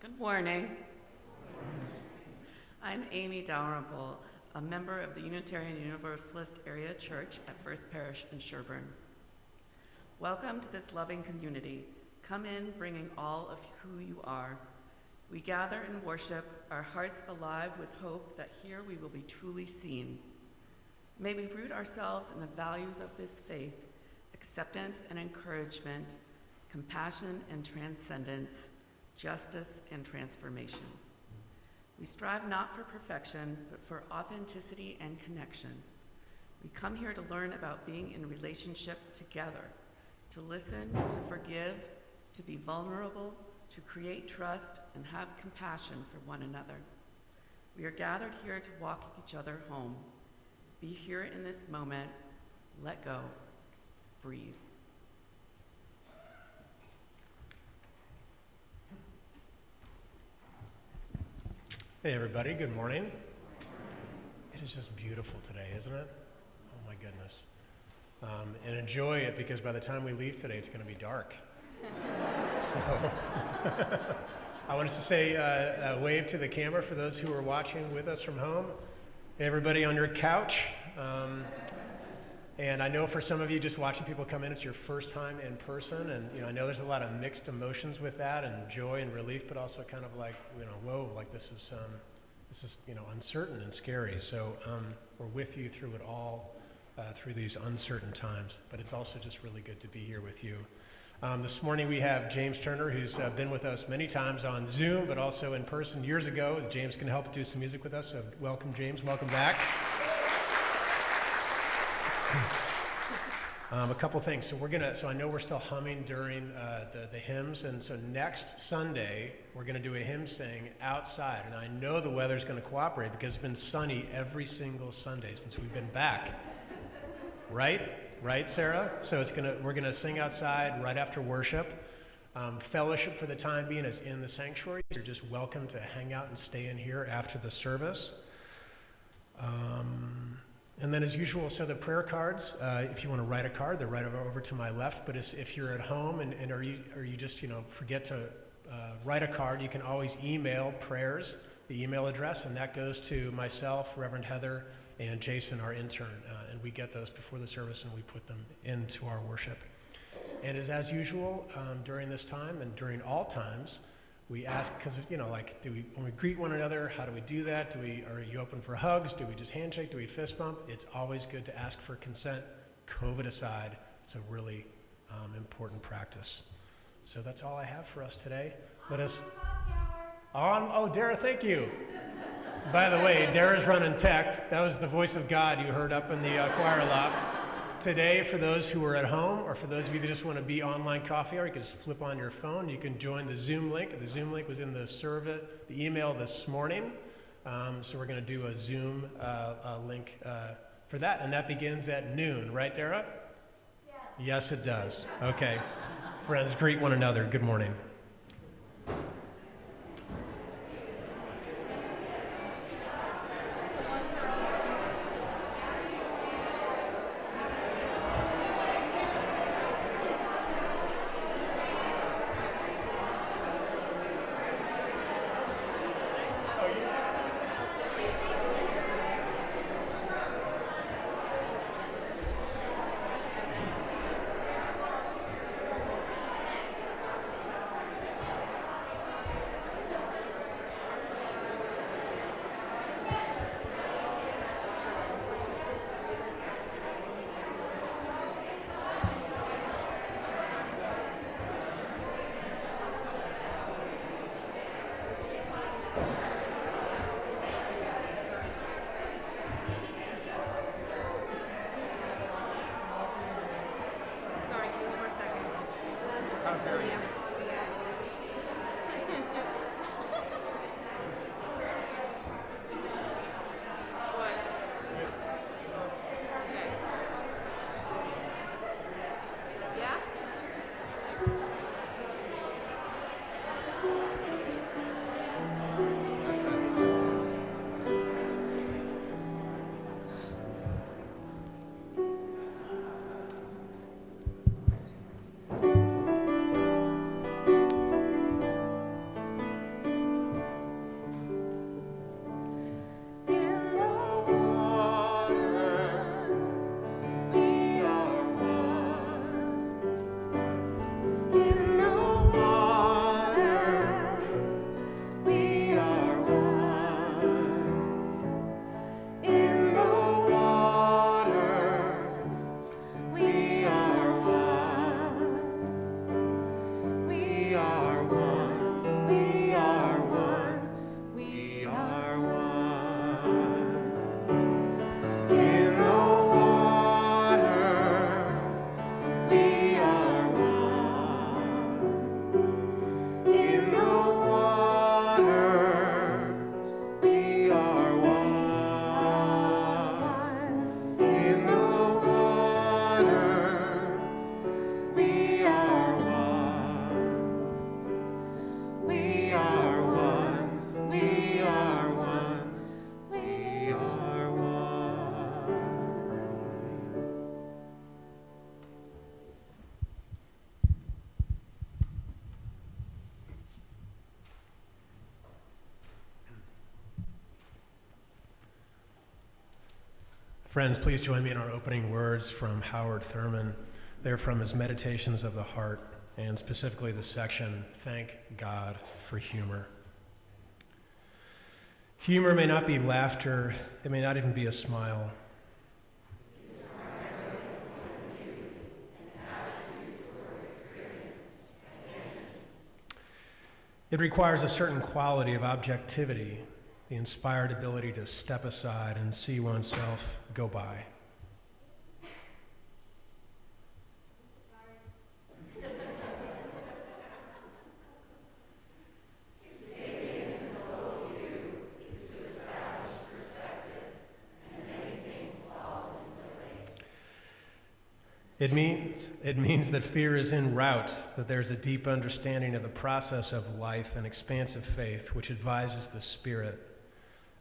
Good morning. I'm Amy Dalrymple, a member of the Unitarian Universalist Area Church at First Parish in Sherburne. Welcome to this loving community. Come in bringing all of who you are. We gather and worship, our hearts alive with hope that here we will be truly seen. May we root ourselves in the values of this faith, acceptance and encouragement, compassion and transcendence, justice and transformation. We strive not for perfection, but for authenticity and connection. We come here to learn about being in relationship together, to listen, to forgive, to be vulnerable, to create trust, and have compassion for one another. We are gathered here to walk each other home. Be here in this moment, let go, breathe. Hey everybody, good morning. It is just beautiful today, isn't it? Oh my goodness. And enjoy it, because by the time we leave today, it's going to be dark. So I wanted to say a wave to the camera for those who are watching with us from home. Hey everybody on your couch. And I know for some of you just watching people come in, it's your first time in person, and I know there's a lot of mixed emotions with that, and joy and relief, but also kind of like, whoa, like this is uncertain and scary. So we're with you through it all, through these uncertain times, but it's also just really good to be here with you. This morning we have James Turner, who's been with us many times on Zoom, but also in person years ago. James can help do some music with us, so welcome James, welcome back. A couple things. So I know we're still humming during the hymns, and so next Sunday we're going to do a hymn sing outside, and I know the weather's going to cooperate because it's been sunny every single Sunday since we've been back. Right, Sarah? So we're going to sing outside right after worship. Fellowship for the time being is in the sanctuary. You're just welcome to hang out and stay in here after the service. And then as usual, so the prayer cards, if you want to write a card, they're right over to my left. But if you're at home and or you just forget to write a card, you can always email prayers, the email address, and that goes to myself, Reverend Heather, and Jason, our intern. And we get those before the service and we put them into our worship. And as usual, during this time and during all times, we ask, because, like, when we greet one another, how do we do that? Are you open for hugs? Do we just handshake? Do we fist bump? It's always good to ask for consent. COVID aside, it's a really important practice. So that's all I have for us today. Dara, thank you. By the way, Dara's running tech. That was the voice of God you heard up in the choir loft. Today, for those who are at home, or for those of you that just want to be online coffee hour, you can just flip on your phone. You can join the Zoom link. The Zoom link was in the email this morning. So we're going to do a Zoom link for that, and that begins at noon, right, Dara? Yes, it does. Okay. Friends, greet one another. Good morning. Friends, please join me in our opening words from Howard Thurman. They're from his Meditations of the Heart, and specifically the section, Thank God for Humor. Humor may not be laughter, it may not even be a smile. It requires a certain quality of objectivity, the inspired ability to step aside and see oneself go by. It means that fear is en route, that there's a deep understanding of the process of life and expansive faith, which advises the spirit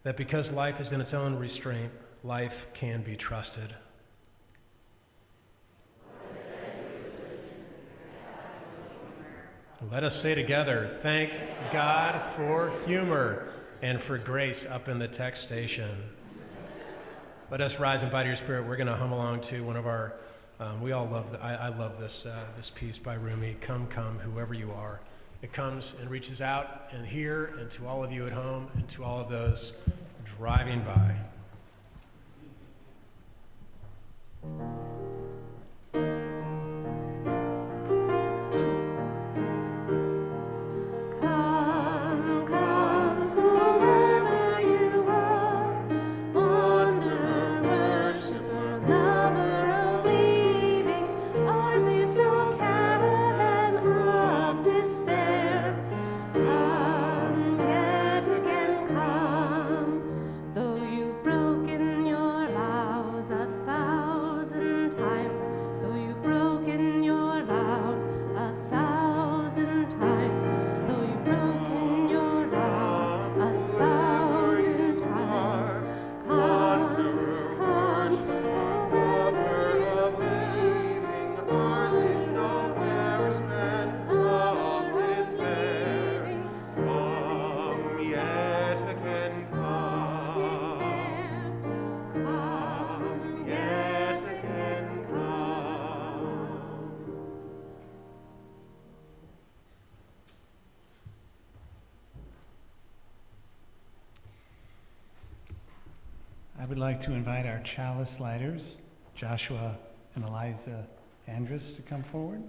that because life is in its own restraint, life can be trusted. Let us say together, thank God for humor and for grace up in the text station. Let us rise and by your spirit. We're going to hum along to one of our We all love I love this piece by Rumi, Come, Come, Whoever You Are. It comes and reaches out and here and to all of you at home and to all of those driving by. I would like to invite our chalice lighters, Joshua and Eliza Andrus, to come forward.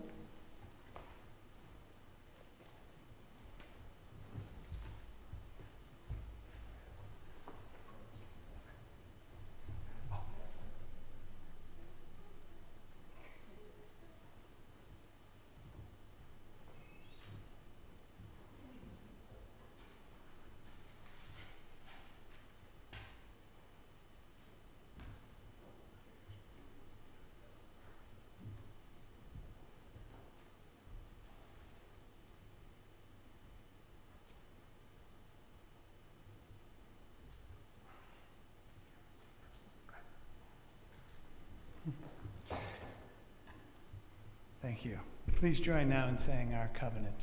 Thank you. Please join now in saying our covenant.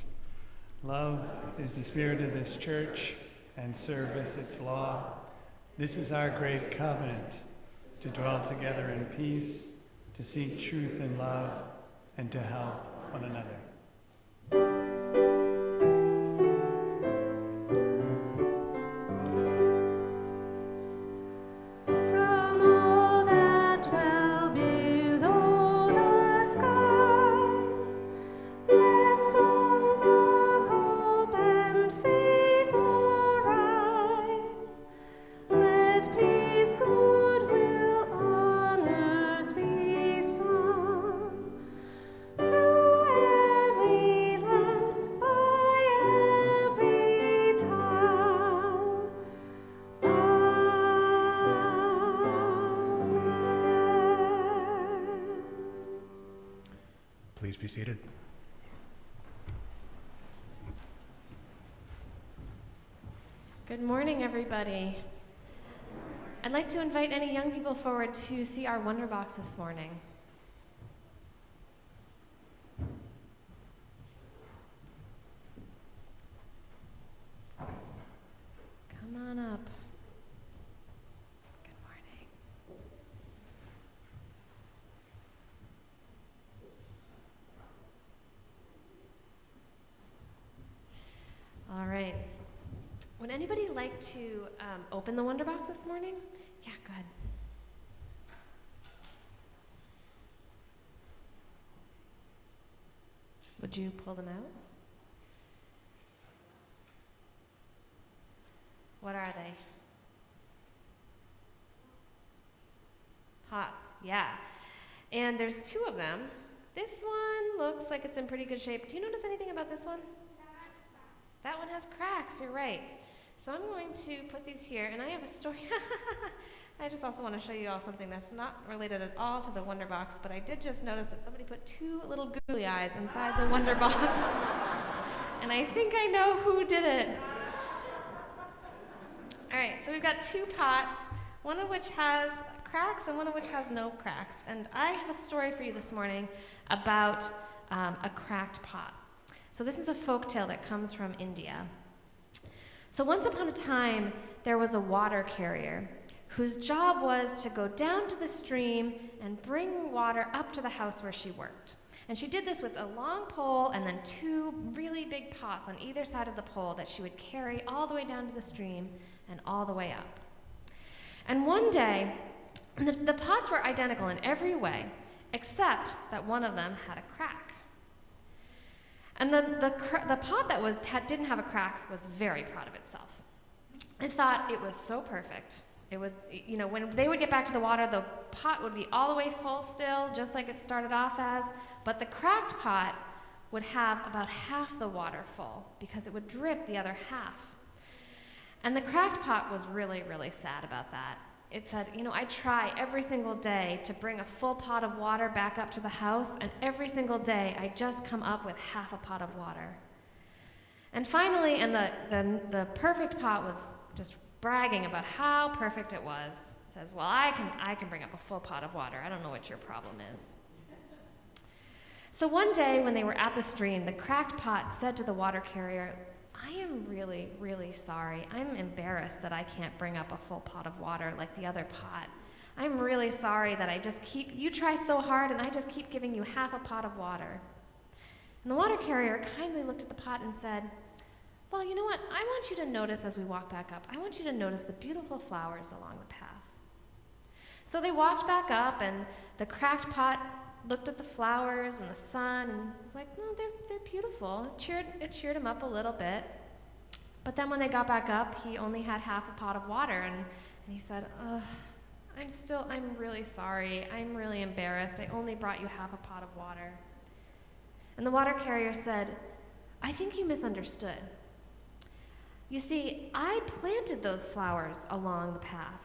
Love is the spirit of this church, and service its law. This is our great covenant, to dwell together in peace, to seek truth and love, and to help one another. Please be seated. Good morning, everybody. I'd like to invite any young people forward to see our Wonder Box this morning. Come on up. Good morning. All right. Would anybody like to open the Wonder Box this morning? Yeah, go ahead. Would you pull them out? What are they? Pots, yeah. And there's two of them. This one looks like it's in pretty good shape. Do you notice anything about this one? That one has cracks, you're right. So I'm going to put these here, and I have a story. I just also want to show you all something that's not related at all to the Wonder Box, but I did just notice that somebody put two little googly eyes inside the Wonder Box. And I think I know who did it. All right, so we've got two pots, one of which has cracks and one of which has no cracks. And I have a story for you this morning about a cracked pot. So this is a folk tale that comes from India. So once upon a time, there was a water carrier whose job was to go down to the stream and bring water up to the house where she worked. And she did this with a long pole and then 2 really big pots on either side of the pole that she would carry all the way down to the stream and all the way up. And one day, the pots were identical in every way, except that one of them had a crack. And the pot that didn't have a crack was very proud of itself. It thought it was so perfect. It would, when they would get back to the water, the pot would be all the way full still, just like it started off as, but the cracked pot would have about half the water full because it would drip the other half. And the cracked pot was really, really sad about that. It said, I try every single day to bring a full pot of water back up to the house, and every single day I just come up with half a pot of water. And finally, and the perfect pot was just bragging about how perfect it was. It says, well, I can bring up a full pot of water. I don't know what your problem is. So one day when they were at the stream, the cracked pot said to the water carrier, I am really, really sorry. I'm embarrassed that I can't bring up a full pot of water like the other pot. I'm really sorry that you try so hard and I just keep giving you half a pot of water. And the water carrier kindly looked at the pot and said, well, you know what? I want you to notice as we walk back up, I want you to notice the beautiful flowers along the path. So they walked back up, and the cracked pot looked at the flowers and the sun and was like, no, they're beautiful. It cheered him up a little bit. But then when they got back up, he only had half a pot of water, and he said, I'm really sorry. I'm really embarrassed. I only brought you half a pot of water. And the water carrier said, I think you misunderstood. You see, I planted those flowers along the path.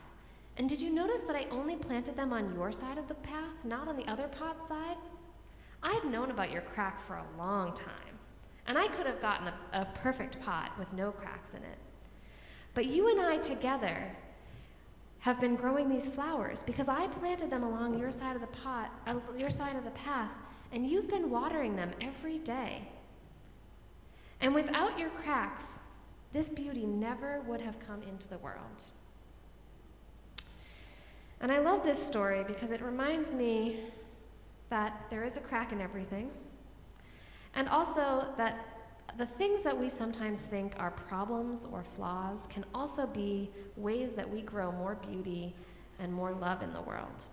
And did you notice that I only planted them on your side of the path, not on the other pot's side? I've known about your crack for a long time, and I could have gotten a perfect pot with no cracks in it. But you and I together have been growing these flowers because I planted them along your side of the path, and you've been watering them every day. And without your cracks, this beauty never would have come into the world. And I love this story because it reminds me that there is a crack in everything, and also that the things that we sometimes think are problems or flaws can also be ways that we grow more beauty and more love in the world.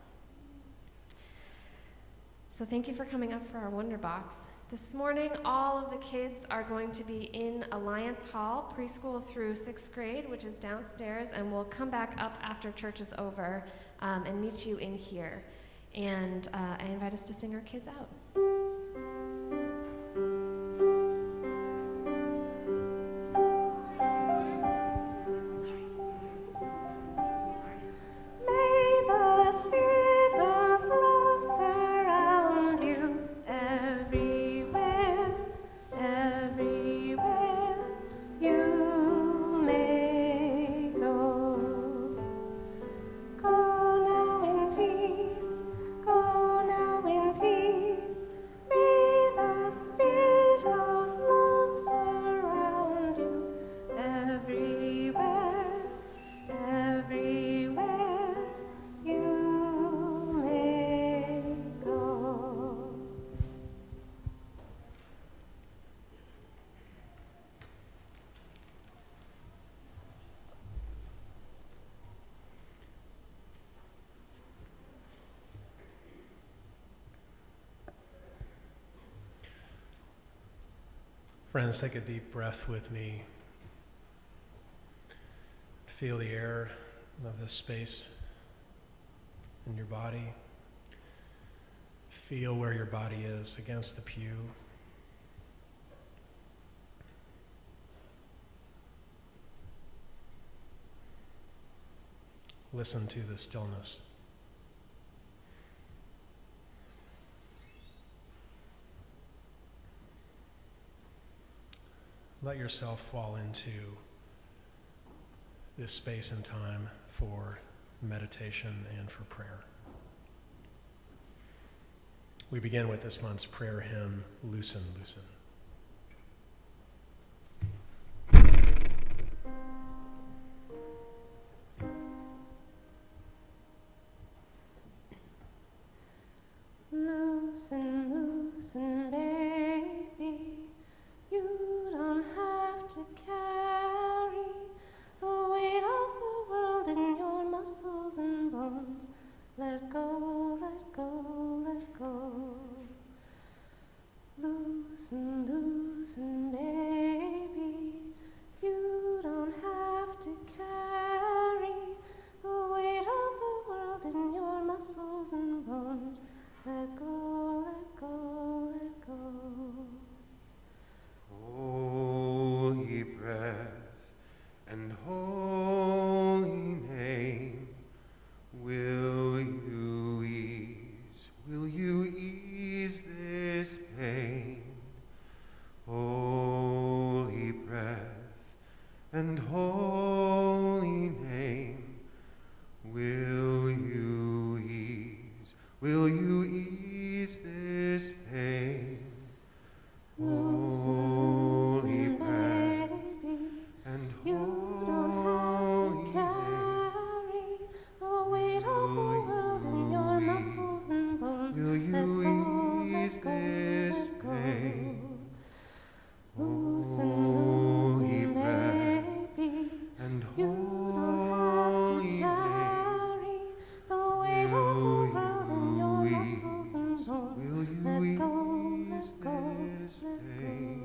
So thank you for coming up for our Wonder Box. This morning, all of the kids are going to be in Alliance Hall, preschool through 6th grade, which is downstairs, and we'll come back up after church is over and meet you in here. And I invite us to sing our kids out. Friends, take a deep breath with me. Feel the air of this space in your body. Feel where your body is against the pew. Listen to the stillness. Let yourself fall into this space and time for meditation and for prayer. We begin with this month's prayer hymn, Loosen, Loosen. let go, let go, let go. Loosen, loosen, baby. You don't have to carry the weight of the world in your muscles and bones. Let go, let go, let go. Holy breath and holy name, will you ease this pain? Holy breath and holy name, will you ease this pain? Holy breath and You don't have to carry the weight of the world in your muscles and bones. will you ease Let go, this let go. pain? Loosen, Holy loosen, breath baby. and You don't have holy to name, carry the weight of the world in your will muscles and bones. will you Let go, ease let go, this let pain? go.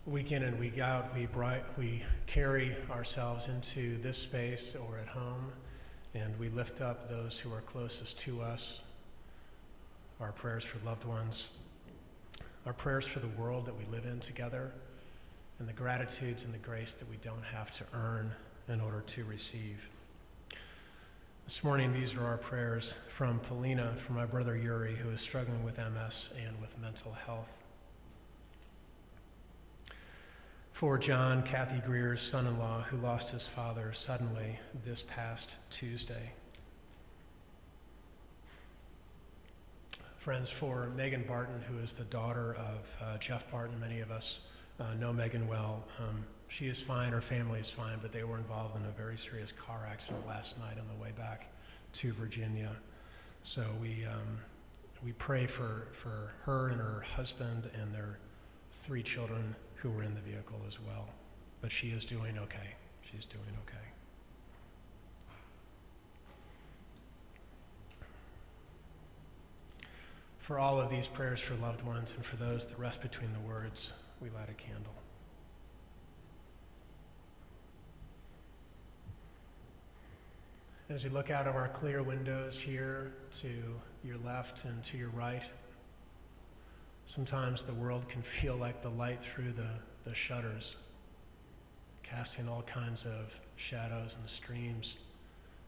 Week in and week out, we carry ourselves into this space or at home, and we lift up those who are closest to us, our prayers for loved ones, our prayers for the world that we live in together, and the gratitudes and the grace that we don't have to earn in order to receive. This morning, these are our prayers from Polina, from my brother Yuri, who is struggling with MS and with mental health. For John, Kathy Greer's son-in-law, who lost his father suddenly this past Tuesday. Friends, for Megan Barton, who is the daughter of Jeff Barton. Many of us know Megan well. She is fine, her family is fine, but they were involved in a very serious car accident last night on the way back to Virginia. So we pray for her and her husband and their 3 children who were in the vehicle as well. But she is doing okay. She's doing okay. For all of these prayers for loved ones and for those that rest between the words, we light a candle. As we look out of our clear windows here to your left and to your right, sometimes the world can feel like the light through the shutters, casting all kinds of shadows and streams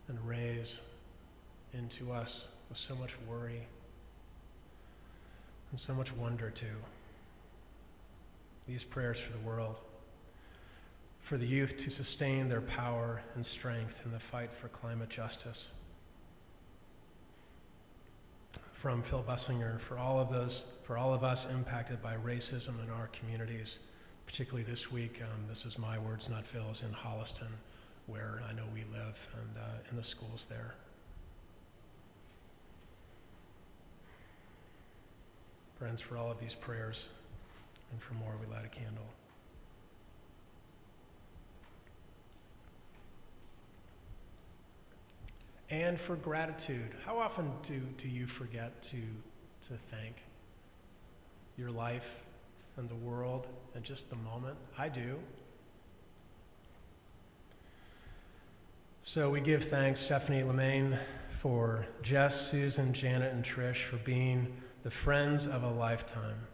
and rays into us with so much worry and so much wonder too. These prayers for the world, for the youth to sustain their power and strength in the fight for climate justice. From Phil Bussinger, for all of us impacted by racism in our communities, particularly this week. This is my words, not Phil's, in Holliston, where I know we live, and in the schools there. Friends, for all of these prayers and for more, we light a candle. And for gratitude. How often do you forget to thank your life and the world and just the moment? I do. So we give thanks, Stephanie Lemaine, for Jess, Susan, Janet, and Trish for being the friends of a lifetime.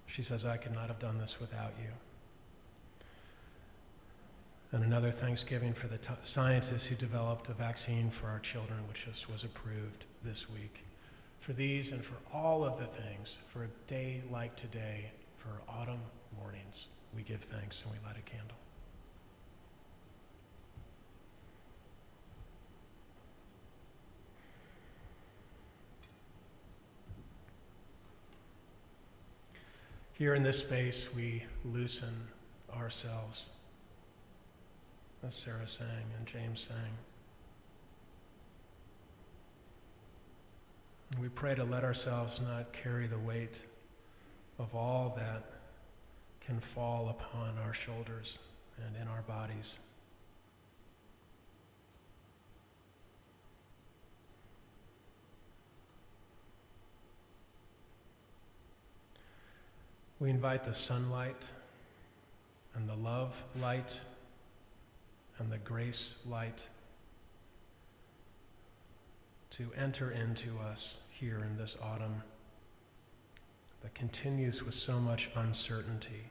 She says, I could not have done this without you. And another thanksgiving for the scientists who developed a vaccine for our children, which just was approved this week. For these and for all of the things, for a day like today, for autumn mornings, we give thanks and we light a candle. Here in this space, we loosen ourselves, as Sarah sang and James sang. We pray to let ourselves not carry the weight of all that can fall upon our shoulders and in our bodies. We invite the sunlight and the love light and the grace light to enter into us here in this autumn that continues with so much uncertainty.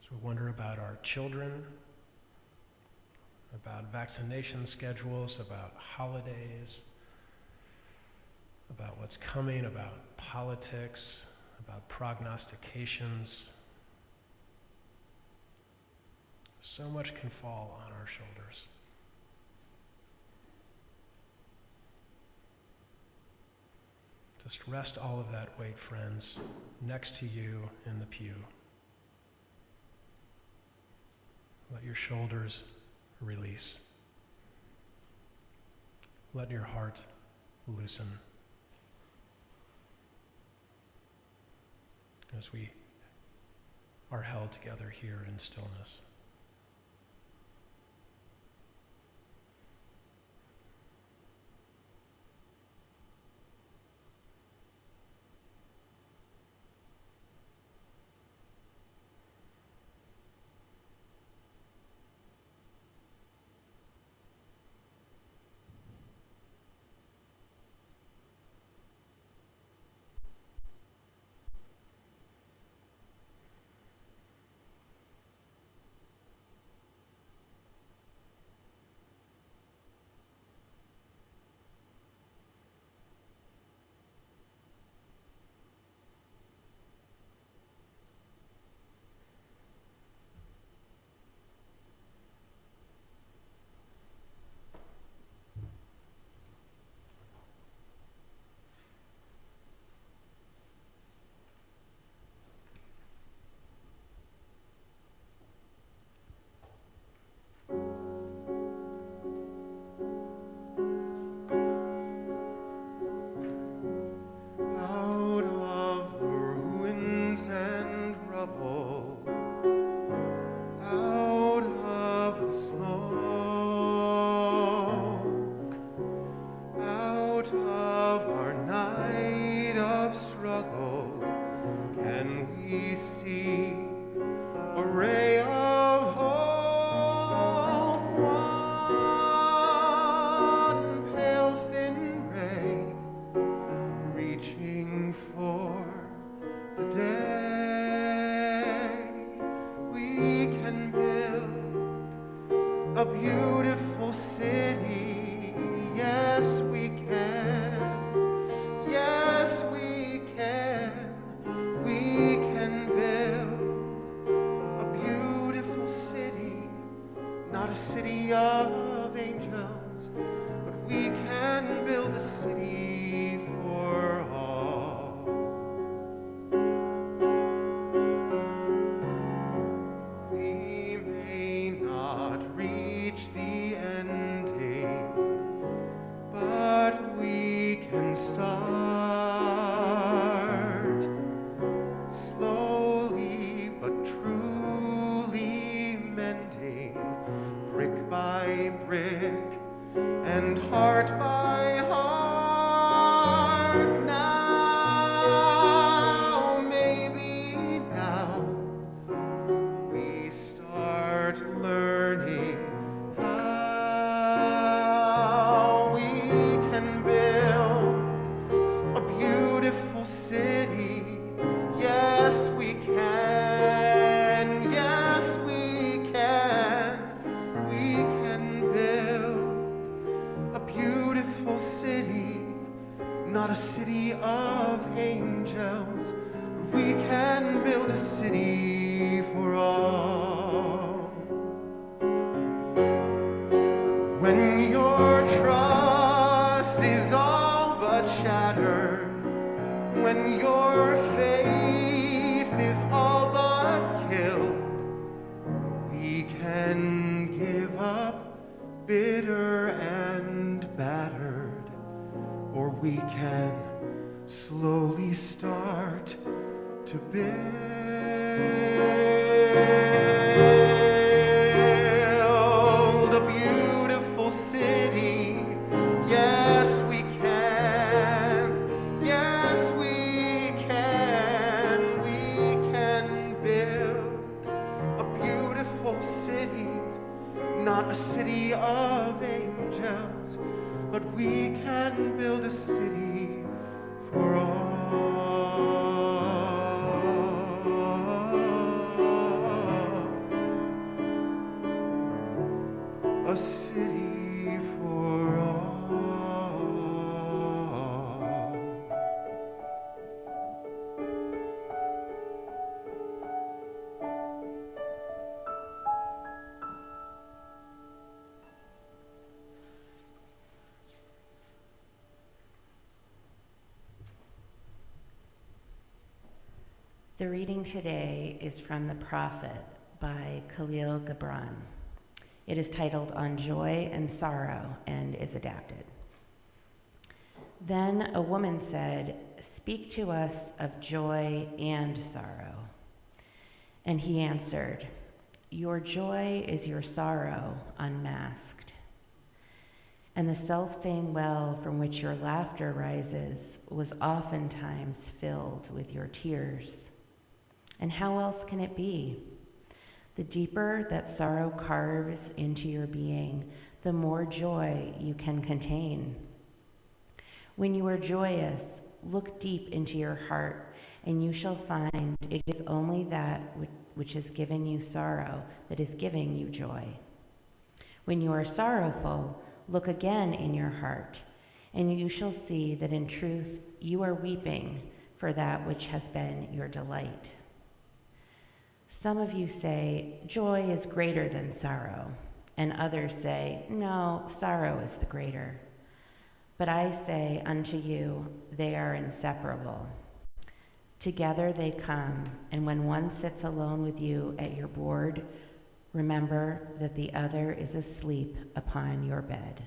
So we wonder about our children, about vaccination schedules, about holidays, about what's coming, about politics, about prognostications. So much can fall on our shoulders. Just rest all of that weight, friends, next to you in the pew. Let your shoulders release. Let your heart loosen. As we are held together here in stillness. a beautiful city. Yes, we can. Yes, we can. We can build a beautiful city, not a city of angels, but we can build a city for all. We may not reach the ending, but we can start slowly but truly mending, brick by brick and heart by heart. Now, maybe now, we start learning how we can build a beautiful city. Yes, we can. Yes, we can. We can build a beautiful city, not a city of angels. We can build a city for all. When your trust is all but shattered, when your faith is all but killed, we can give up bitter and battered. or we can slowly start to build a beautiful city. Yes, we can. Yes, we can. We can build a beautiful city, not a city of angels, but we can build a city for all. A city for all. The reading today is from the Prophet by Khalil Gibran. It is titled On Joy and Sorrow and is adapted. Then a woman said, "Speak to us of joy and sorrow." And he answered, "Your joy is your sorrow unmasked. And the selfsame well from which your laughter rises was oftentimes filled with your tears. And how else can it be? The deeper that sorrow carves into your being, the more joy you can contain. When you are joyous, look deep into your heart, and you shall find it is only that which has given you sorrow that is giving you joy. When you are sorrowful, look again in your heart, and you shall see that in truth you are weeping for that which has been your delight. Some of you say, joy is greater than sorrow, and others say, no, sorrow is the greater. But I say unto you, they are inseparable. Together they come, and when one sits alone with you at your board, remember that the other is asleep upon your bed.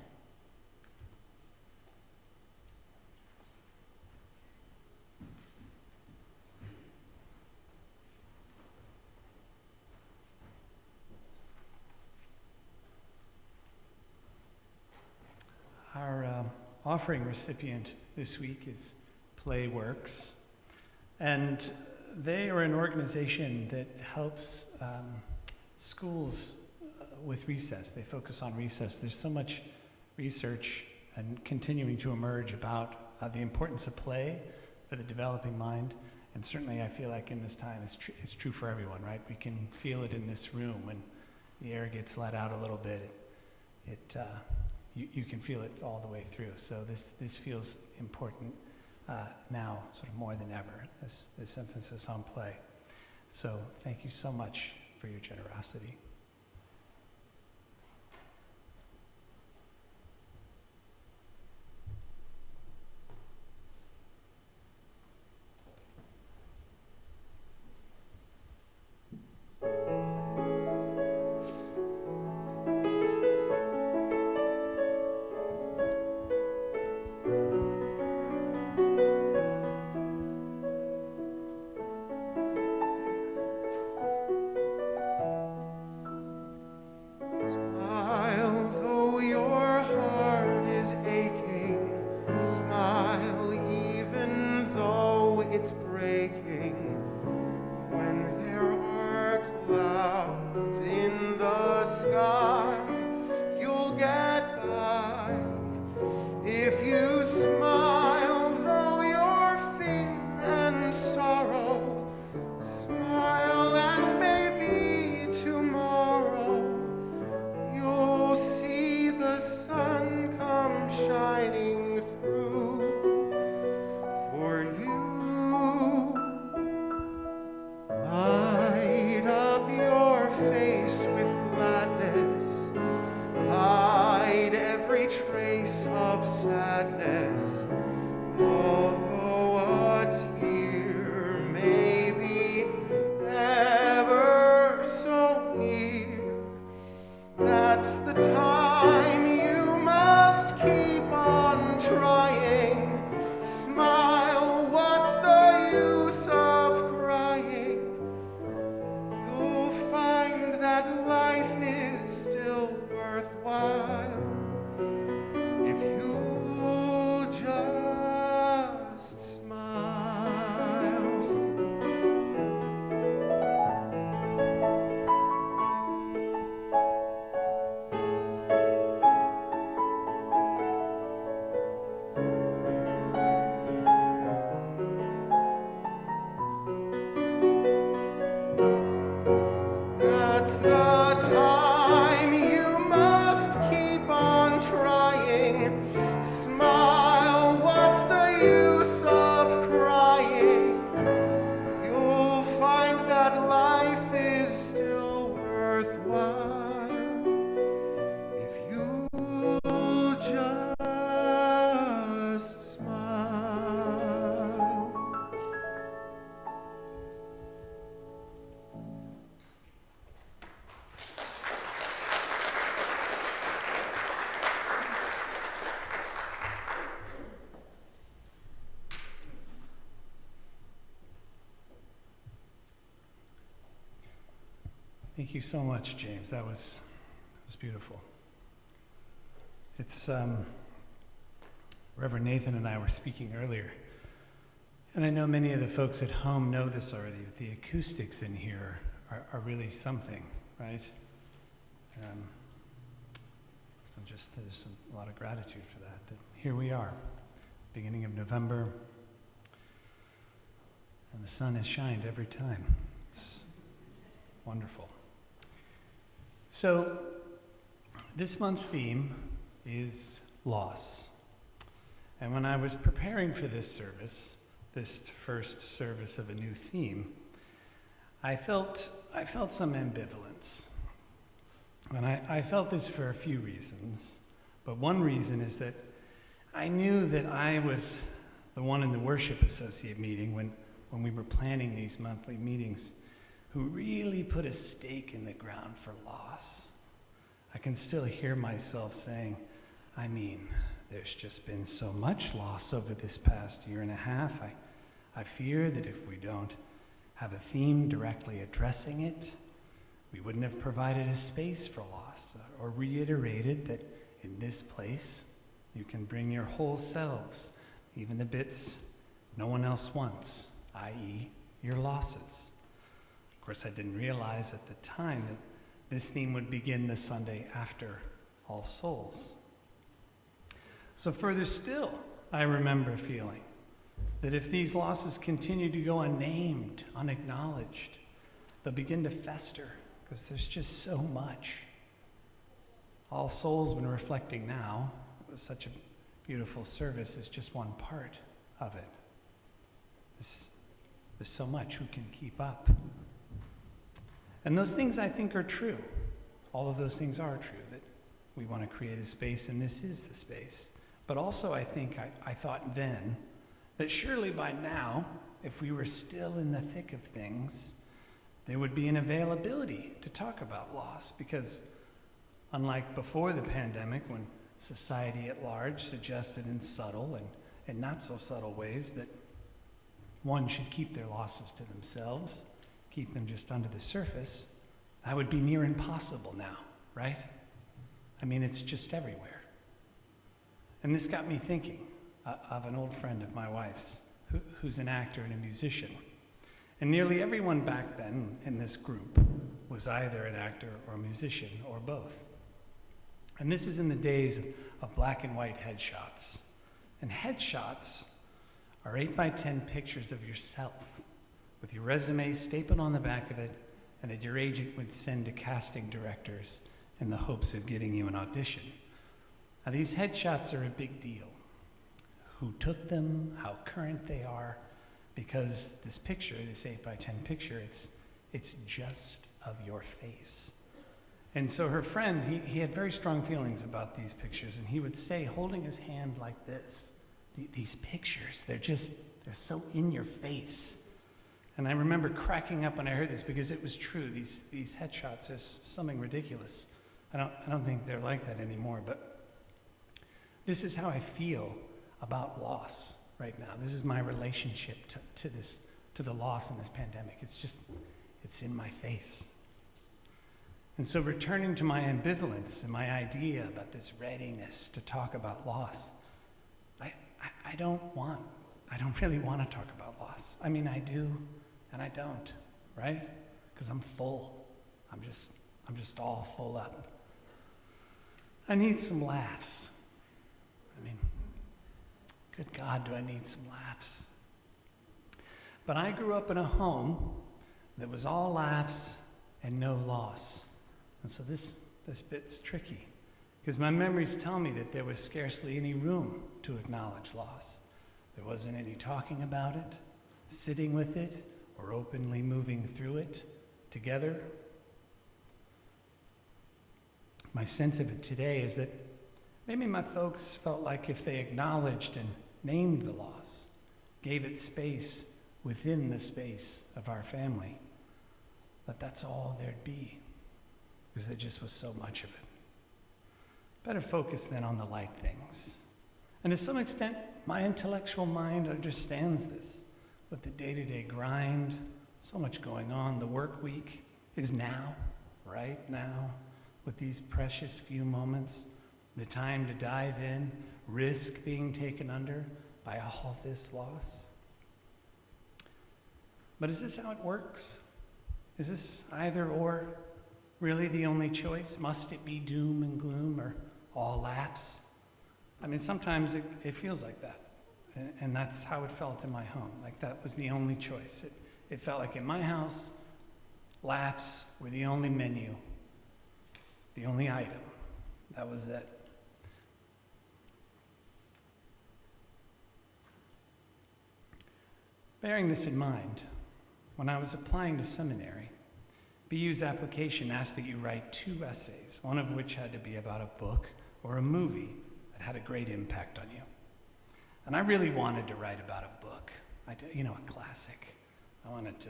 Our offering recipient this week is Playworks, and they are an organization that helps schools with recess. They focus on recess. There's so much research and continuing to emerge about the importance of play for the developing mind, and certainly I feel like in this time it's true for everyone, right? We can feel it in this room when the air gets let out a little bit. You can feel it all the way through. So this feels important now, sort of more than ever, this emphasis on play. So thank you so much for your generosity. Thank you so much, James. That was beautiful. It's Reverend Nathan and I were speaking earlier, and I know many of the folks at home know this already, but the acoustics in here are really something, right? There's a lot of gratitude for that here we are, beginning of November, and the sun has shined every time. It's wonderful. So, this month's theme is loss. And when I was preparing for this service, this first service of a new theme, I felt some ambivalence. And I felt this for a few reasons. But one reason is that I knew that I was the one in the worship associate meeting when we were planning these monthly meetings who really put a stake in the ground for loss. I can still hear myself saying, there's just been so much loss over this past year and a half. I fear that if we don't have a theme directly addressing it, we wouldn't have provided a space for loss or reiterated that in this place you can bring your whole selves, even the bits no one else wants, i.e. your losses. Of course, I didn't realize at the time that this theme would begin the Sunday after All Souls. So further still, I remember feeling that if these losses continue to go unnamed, unacknowledged, they'll begin to fester because there's just so much. All Souls, when reflecting now, it was such a beautiful service, is just one part of it. There's so much, who can keep up? And those things I think are true. All of those things are true, that we want to create a space, and this is the space. But also I think I thought then that surely by now, if we were still in the thick of things, there would be an availability to talk about loss, because unlike before the pandemic, when society at large suggested in subtle and not so subtle ways that one should keep their losses to themselves, keep them just under the surface, that would be near impossible now, right? It's just everywhere. And this got me thinking of an old friend of my wife's who's an actor and a musician. And nearly everyone back then in this group was either an actor or a musician or both. And this is in the days of black and white headshots. And headshots are 8x10 pictures of yourself with your resume stapled on the back of it, and that your agent would send to casting directors in the hopes of getting you an audition. Now, these headshots are a big deal. Who took them, how current they are, because this picture, this 8x10 picture, it's just of your face. And so her friend, he had very strong feelings about these pictures, and he would say, holding his hand like this, these pictures, they're so in your face. And I remember cracking up when I heard this, because it was true. These headshots are something ridiculous. I don't think they're like that anymore, but this is how I feel about loss right now. This is my relationship to the loss in this pandemic. It's in my face. And so returning to my ambivalence and my idea about this readiness to talk about loss, I don't really want to talk about loss. I do, and I don't, right? Because I'm full. I'm just all full up. I need some laughs. Good God, do I need some laughs? But I grew up in a home that was all laughs and no loss. And so this bit's tricky, because my memories tell me that there was scarcely any room to acknowledge loss. There wasn't any talking about it, sitting with it, or openly moving through it together. My sense of it today is that maybe my folks felt like if they acknowledged and named the loss, gave it space within the space of our family, that's all there'd be, because there just was so much of it. Better focus then on the light things. And to some extent, my intellectual mind understands this. With the day-to-day grind, so much going on, the work week is now, right now, with these precious few moments, the time to dive in, risk being taken under by all this loss? But is this how it works? Is this either or really the only choice? Must it be doom and gloom or all laughs? I mean, sometimes it feels like that. And that's how it felt in my home. Like that was the only choice. It felt like in my house, laughs were the only menu, the only item. That was it. Bearing this in mind, when I was applying to seminary, BU's application asked that you write 2 essays, one of which had to be about a book or a movie that had a great impact on you. And I really wanted to write about a book, a classic. I wanted to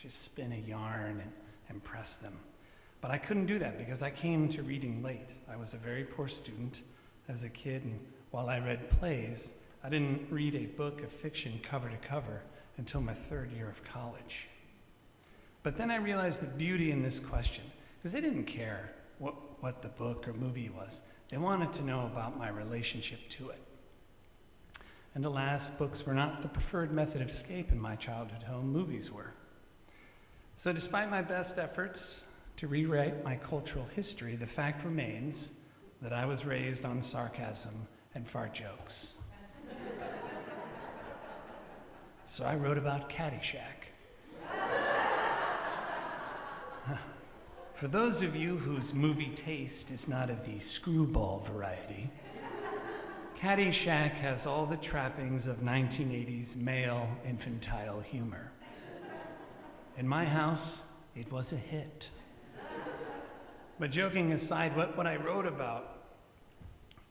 just spin a yarn and impress them. But I couldn't do that because I came to reading late. I was a very poor student as a kid, and while I read plays, I didn't read a book of fiction cover to cover until my 3rd year of college. But then I realized the beauty in this question, because they didn't care what the book or movie was. They wanted to know about my relationship to it. And alas, books were not the preferred method of escape in my childhood home. Movies were. So despite my best efforts to rewrite my cultural history, the fact remains that I was raised on sarcasm and fart jokes. So I wrote about Caddyshack. For those of you whose movie taste is not of the screwball variety, Caddyshack has all the trappings of 1980s male infantile humor. In my house, it was a hit. But joking aside, what I wrote about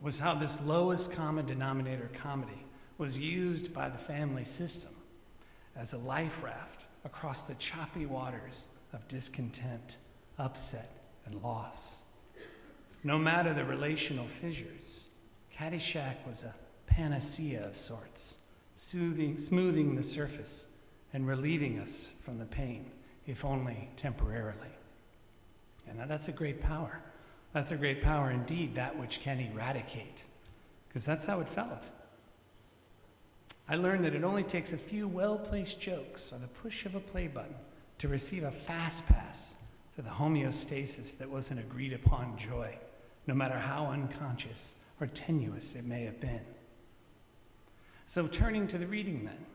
was how this lowest common denominator comedy was used by the family system as a life raft across the choppy waters of discontent, upset, and loss. No matter the relational fissures, Caddyshack was a panacea of sorts, smoothing the surface and relieving us from the pain, if only temporarily. And that's a great power. That's a great power indeed, that which can eradicate, because that's how it felt. I learned that it only takes a few well-placed jokes or the push of a play button to receive a fast pass to the homeostasis that was an agreed upon joy, no matter how unconscious or tenuous it may have been. So turning to the reading then,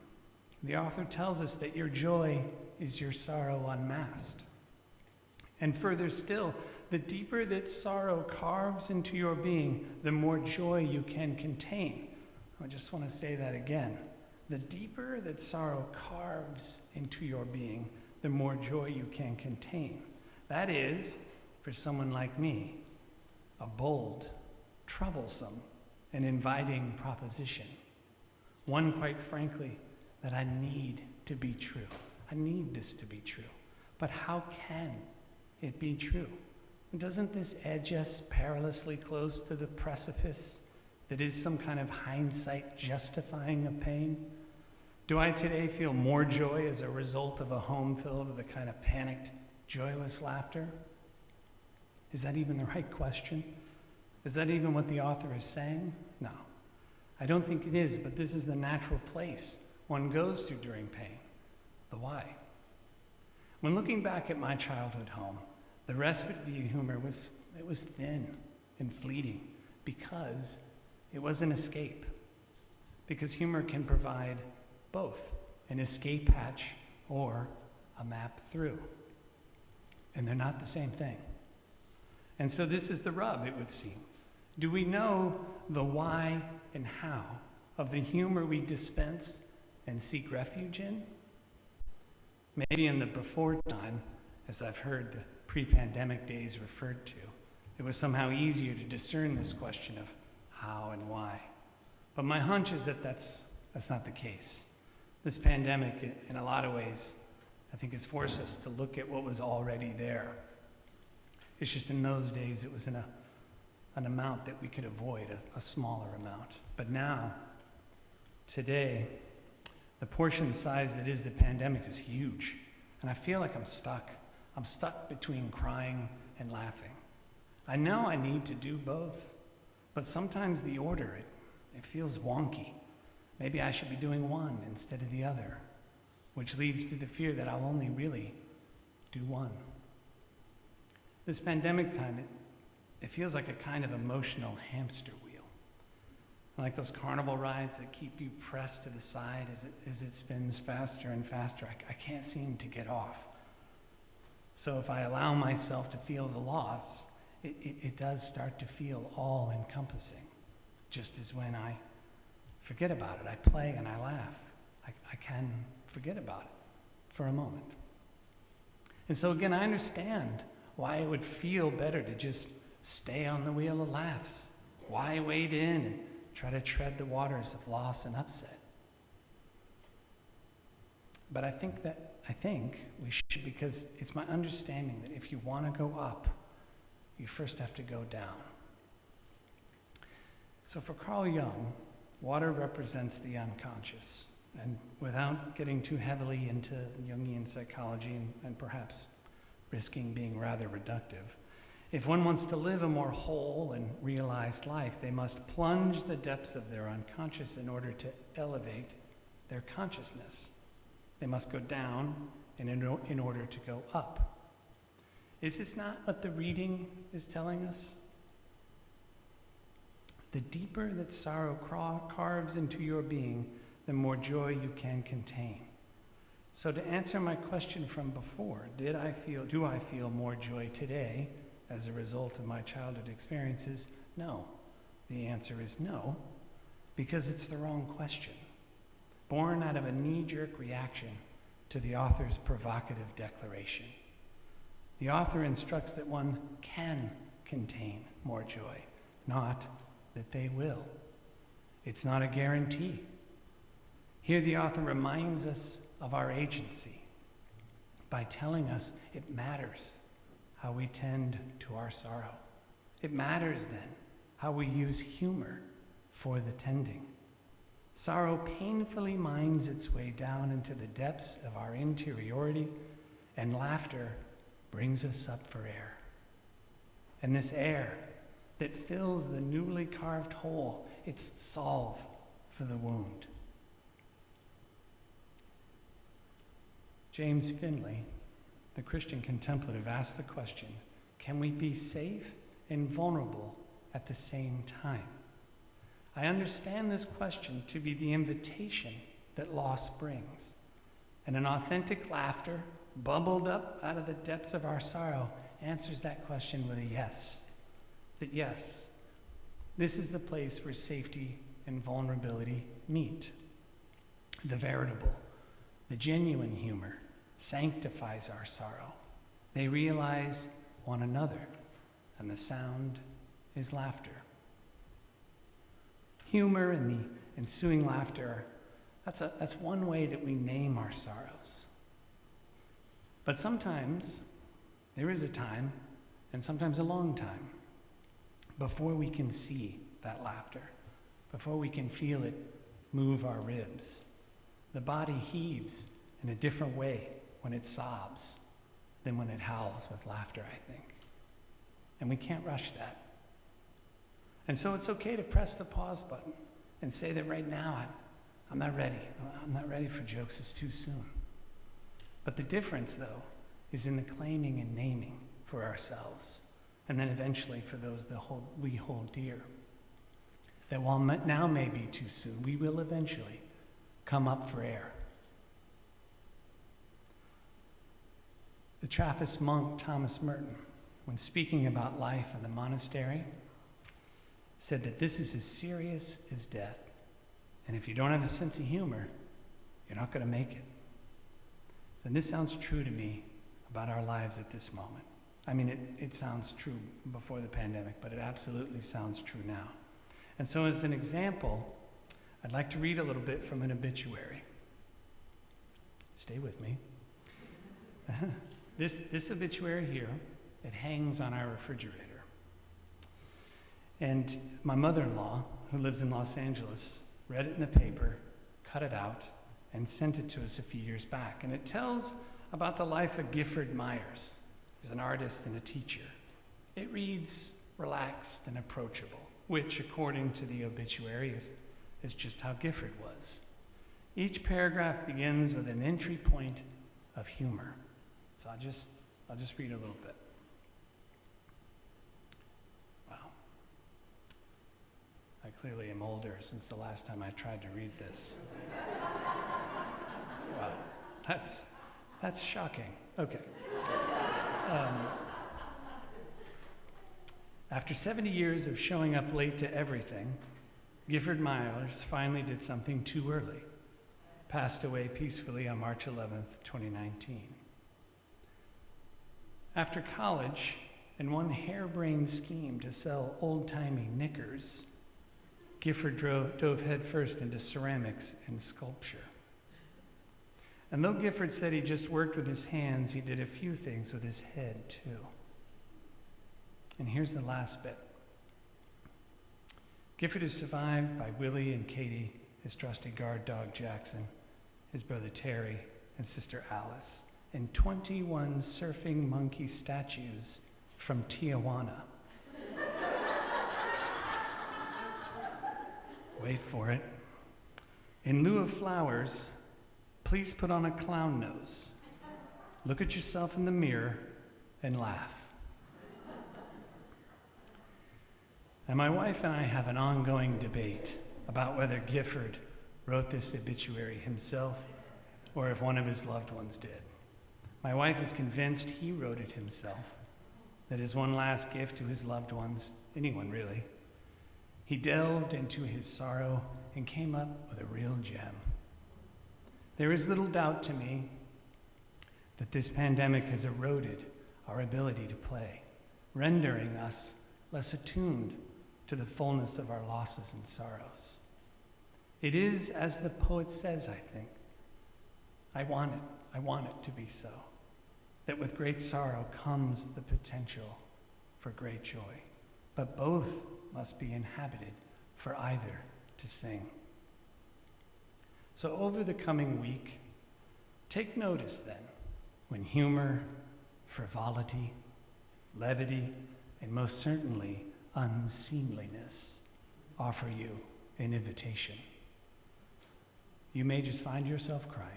the author tells us that your joy is your sorrow unmasked. And further still, the deeper that sorrow carves into your being, the more joy you can contain. I just want to say that again. The deeper that sorrow carves into your being, the more joy you can contain. That is, for someone like me, a bold, troublesome, and inviting proposition. One, quite frankly, that I need to be true. I need this to be true. But how can it be true? Doesn't this edge us perilously close to the precipice that is some kind of hindsight justifying of pain? Do I today feel more joy as a result of a home filled with a kind of panicked, joyless laughter? Is that even the right question? Is that even what the author is saying? No, I don't think it is, but this is the natural place one goes to during pain. The why. When looking back at my childhood home, the respite via humor was thin and fleeting because it was an escape. Because humor can provide both an escape hatch or a map through. And they're not the same thing. And so this is the rub, it would seem. Do we know the why and how of the humor we dispense and seek refuge in? Maybe in the before time, as I've heard the pre-pandemic days referred to, it was somehow easier to discern this question of how and why. But my hunch is that that's not the case. This pandemic, in a lot of ways, I think has forced us to look at what was already there. It's just in those days it was in an amount that we could avoid, a smaller amount. But now, today, the portion size that is the pandemic is huge. And I feel like I'm stuck. I'm stuck between crying and laughing. I know I need to do both, but sometimes the order, it feels wonky. Maybe I should be doing one instead of the other, which leads to the fear that I'll only really do one. This pandemic time, it feels like a kind of emotional hamster wheel. Like those carnival rides that keep you pressed to the side as it spins faster and faster. I can't seem to get off. So if I allow myself to feel the loss, it does start to feel all-encompassing. Just as when I forget about it, I play and I laugh. I can forget about it for a moment. And so again, I understand why it would feel better to just stay on the wheel of laughs. Why wade in and try to tread the waters of loss and upset? But I think we should, because it's my understanding that if you want to go up, you first have to go down. So for Carl Jung, water represents the unconscious. And without getting too heavily into Jungian psychology and perhaps risking being rather reductive, if one wants to live a more whole and realized life, they must plunge the depths of their unconscious in order to elevate their consciousness. They must go down in order to go up. Is this not what the reading is telling us? The deeper that sorrow carves into your being, the more joy you can contain. So to answer my question from before, do I feel more joy today as a result of my childhood experiences? No. The answer is no, because it's the wrong question. Born out of a knee-jerk reaction to the author's provocative declaration. The author instructs that one can contain more joy, not that they will. It's not a guarantee. Here the author reminds us of our agency by telling us it matters how we tend to our sorrow. It matters then how we use humor for the tending. Sorrow painfully mines its way down into the depths of our interiority, and laughter brings us up for air. And this air that fills the newly carved hole, it's salve for the wound. James Finley, the Christian contemplative, asked the question, can we be safe and vulnerable at the same time? I understand this question to be the invitation that loss brings. And an authentic laughter, bubbled up out of the depths of our sorrow, answers that question with a yes. That yes, this is the place where safety and vulnerability meet. The veritable, the genuine humor sanctifies our sorrow. They realize one another, and the sound is laughter. Humor and the ensuing laughter, that's one way that we name our sorrows. But sometimes there is a time, and sometimes a long time, before we can see that laughter, before we can feel it move our ribs. The body heaves in a different way when it sobs than when it howls with laughter, I think. And we can't rush that. And so it's okay to press the pause button and say that right now I'm not ready. I'm not ready for jokes. It's too soon. But the difference, though, is in the claiming and naming for ourselves, and then eventually for those that we hold dear. That while now may be too soon, we will eventually come up for air. The Trappist monk Thomas Merton, when speaking about life in the monastery, said that this is as serious as death. And if you don't have a sense of humor, you're not going to make it. And this sounds true to me about our lives at this moment. I mean, it sounds true before the pandemic, but it absolutely sounds true now. And so as an example, I'd like to read a little bit from an obituary. Stay with me. This obituary here, it hangs on our refrigerator. And my mother-in-law, who lives in Los Angeles, read it in the paper, cut it out, and sent it to us a few years back. And it tells about the life of Gifford Myers. is an artist and a teacher. It reads relaxed and approachable, which, according to the obituary, is just how Gifford was. Each paragraph begins with an entry point of humor. So I'll just read a little bit. Wow. I clearly am older since the last time I tried to read this. Wow. That's shocking. Okay. After 70 years of showing up late to everything, Gifford Myers finally did something too early. Passed away peacefully on March 11th, 2019. After college and one harebrained scheme to sell old-timey knickers, Gifford dove headfirst into ceramics and sculpture. And though Gifford said he just worked with his hands, he did a few things with his head too. And here's the last bit. Gifford is survived by Willie and Katie, his trusty guard dog Jackson, his brother Terry, and sister Alice, and 21 surfing monkey statues from Tijuana. Wait for it. In lieu of flowers, please put on a clown nose. Look at yourself in the mirror and laugh. And my wife and I have an ongoing debate about whether Gifford wrote this obituary himself or if one of his loved ones did. My wife is convinced he wrote it himself, that his one last gift to his loved ones, anyone really. He delved into his sorrow and came up with a real gem. There is little doubt to me that this pandemic has eroded our ability to play, rendering us less attuned to the fullness of our losses and sorrows. It is, as the poet says, I think, I want it to be so, that with great sorrow comes the potential for great joy, but both must be inhabited for either to sing. So over the coming week, take notice then when humor, frivolity, levity, and most certainly unseemliness offer you an invitation. You may just find yourself crying.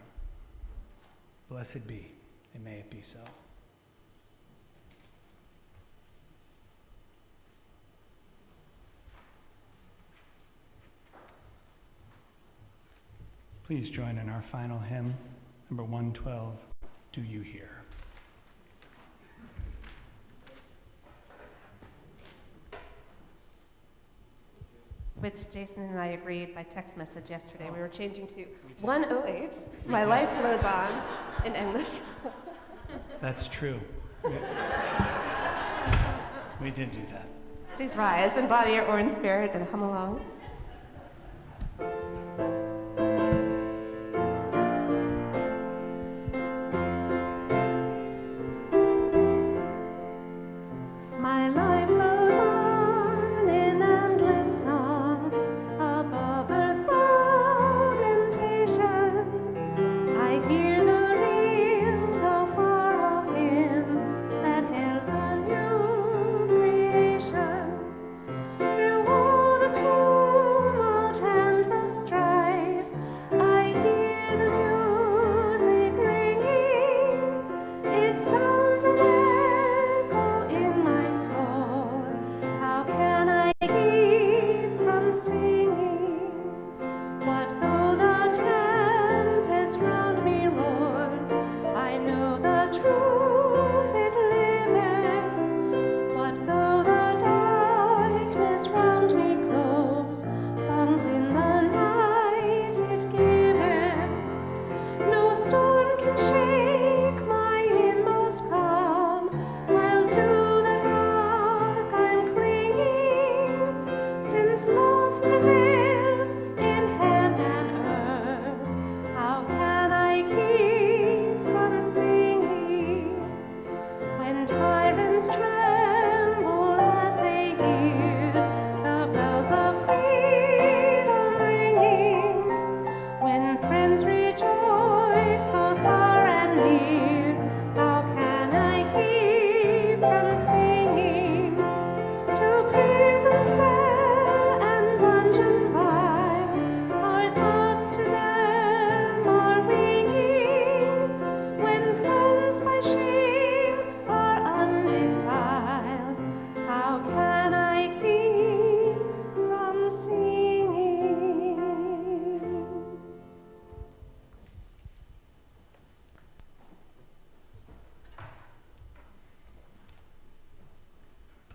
Blessed be, and may it be so. Please join in our final hymn, number 112, Do You Hear? Which Jason and I agreed by text message yesterday. We were changing to 108. My life flows on in endless. That's true. We did do that. Please rise in body or in spirit and hum along. My life flows on in endless song above earth's lamentation. I hear the real, though far off hymn that hails a new creation. Through all the toil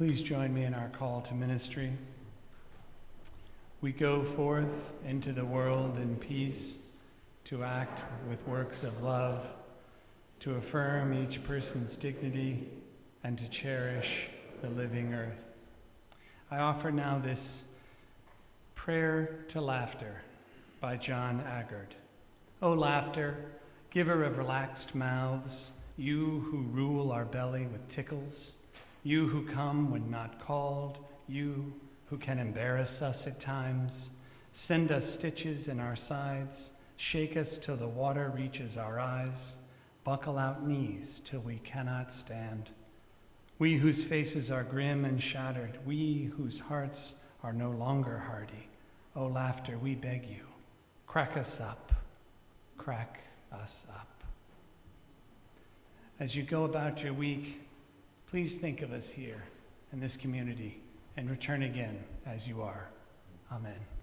Please join me in our call to ministry. We go forth into the world in peace to act with works of love, to affirm each person's dignity, and to cherish the living earth. I offer now this prayer to laughter by John Aggard. O laughter, giver of relaxed mouths, you who rule our belly with tickles, you who come when not called, you who can embarrass us at times, send us stitches in our sides, shake us till the water reaches our eyes, buckle out knees till we cannot stand. We whose faces are grim and shattered, we whose hearts are no longer hardy, O laughter, we beg you, crack us up, crack us up. As you go about your week, please think of us here in this community and return again as you are. Amen.